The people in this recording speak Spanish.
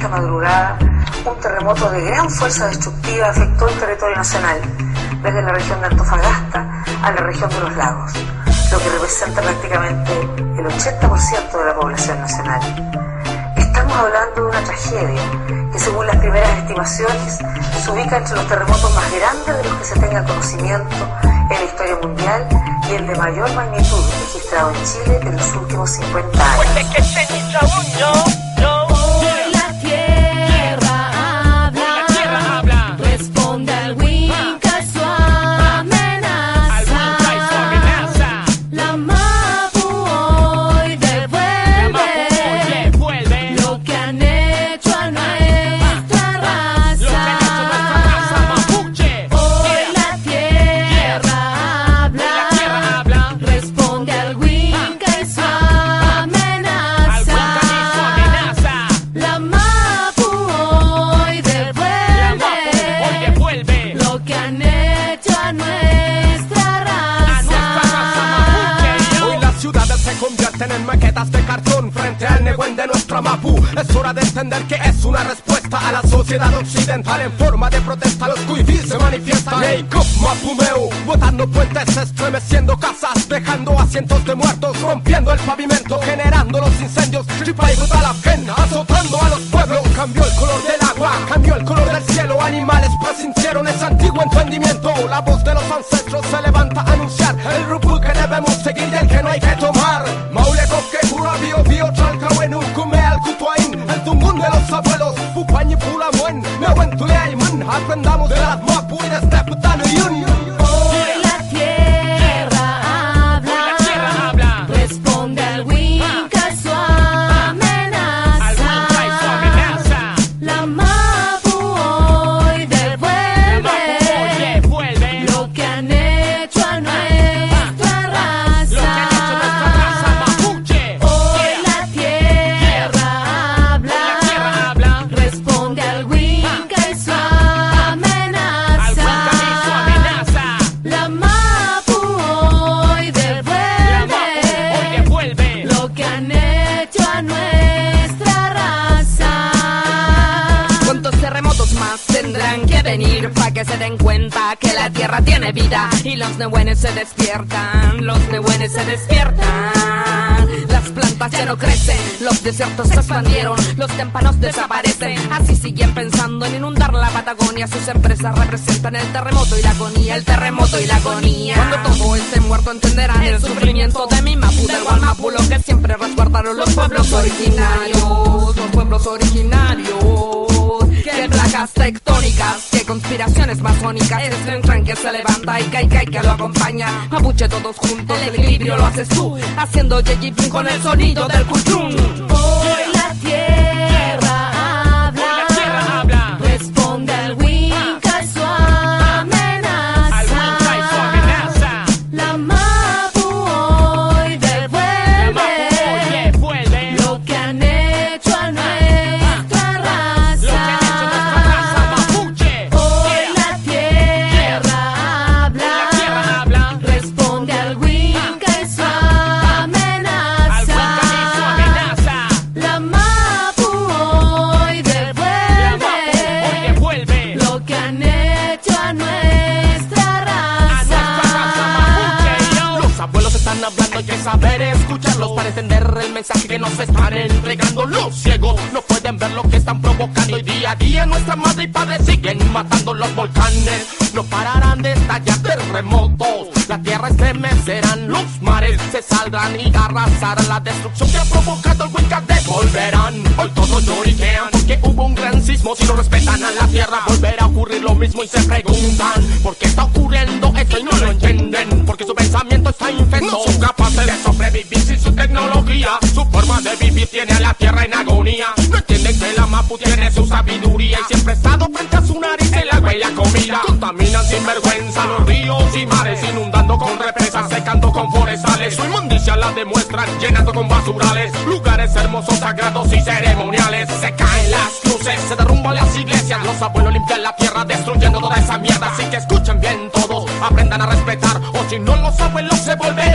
esta madrugada, un terremoto de gran fuerza destructiva afectó el territorio nacional, desde la región de Antofagasta a la región de los lagos, lo que representa prácticamente el 80% de la población nacional. Estamos hablando de una tragedia que, según las primeras estimaciones, se ubica entre los terremotos más grandes de los que se tenga conocimiento en la historia mundial y el de mayor magnitud registrado en Chile en los últimos 50 años. Hoy la tierra habla, responde al Winca y su amenaza. La Mapu hoy devuelve lo que han hecho a nuestra raza. Hoy la tierra habla, responde al Winca y su amenaza. La Mapu hoy devuelve lo que han hecho a nuestra raza. Hoy las ciudades se convierten en maquetas de cartón frente al Nehuen de nuestra Mapu. Es hora de entender que es una respuesta a la sociedad occidental. En forma de protesta los cuivis se manifiestan. Jacob Mapumeu, botando puentes, estremeciendo casas, dejando asientos de muertos, rompiendo el pavimento, generando los incendios. Tripa y brutal Afgen, azotando a los pueblos. Cambió el color del agua, cambió el color del cielo. Animales presintieron ese antiguo entendimiento. La voz de los ancestros se levanta a anunciar el rumbo que debemos seguir y el que no hay que tomar. Maule Koke, Jura, Bio, Bio, Chalcahuenu, Kume, Al Kutuain, el Tungun de los abuelos, Pupañi, Pulamuen, Nehuen, Tuleaimun. Aprendamos de las Mapu y de este Putano Union. Hoy la tierra habla, responde al Winca y su amenaza. La Mapu hoy devuelve lo que han hecho a nuestra raza. Hoy la tierra habla, responde al Winca y su amenaza. La Mapu hoy devuelve lo que han hecho a nuestra raza. ¿Cuántos terremotos más tendrán que venir para que se den cuenta que la tierra tiene vida? Y los nehuenes se despiertan, los nehuenes se despiertan. Las plantas ya no crecen, los desiertos se expandieron, los témpanos desaparecen. Así siguen pensando en inundar la Patagonia. Sus empresas representan el terremoto y la agonía, el terremoto y la agonía. Cuando todo esté muerto entenderán el sufrimiento de mi Mapu, del Guamapu, lo que siempre resguardaron los pueblos originarios, los pueblos originarios. Qué placas tectónicas, qué conspiraciones masónicas. Es el tren que se levanta y cae que lo acompaña. Mapuche todos juntos, el equilibrio lo haces tú, haciendo yeyipin con el sonido del cuchum. Hoy la tierra habla, responde al Winca y su amenaza. La Mapu hoy devuelve lo que han hecho a nuestra raza. Hoy la tierra habla, responde al Winca y su amenaza. La Mapu hoy devuelve lo que han hecho a nuestra raza. Los abuelos están hablando, hay que saber escucharlos para entender el mensaje que nos están entregando. Los ciegos no pueden ver lo que están provocando y día a día nuestra madre y padre siguen matando. Los volcanes no pararán de estallar, terremotos la tierra estremecerán, los mares se saldrán y arrasarán. La destrucción que ha provocado el Winca devolverán. Hoy todos lloriquean porque hubo un gran sismo. Si no respetan a la tierra volverá a ocurrir lo mismo y se preguntan ¿por qué está ocurriendo esto? Y no lo entienden porque su pensamiento está infecto. No son capaces de sobrevivir sin su tecnología. Su forma de vivir tiene a la tierra en agonía. No entienden que la Mapu tiene su sabiduría y siempre ha estado frente a su nariz el agua y la comida. Contaminan sin vergüenza los ríos y mares, inundando con represas, secando con forestales. Su inmundicia la demuestran llenando con basurales lugares hermosos, sagrados y ceremoniales. Se caen las cruces, se derrumban las iglesias. Los abuelos limpian la tierra destruyendo toda esa mierda. Así que escuchen bien todos, aprendan a respetar, o si no los abuelos se volverán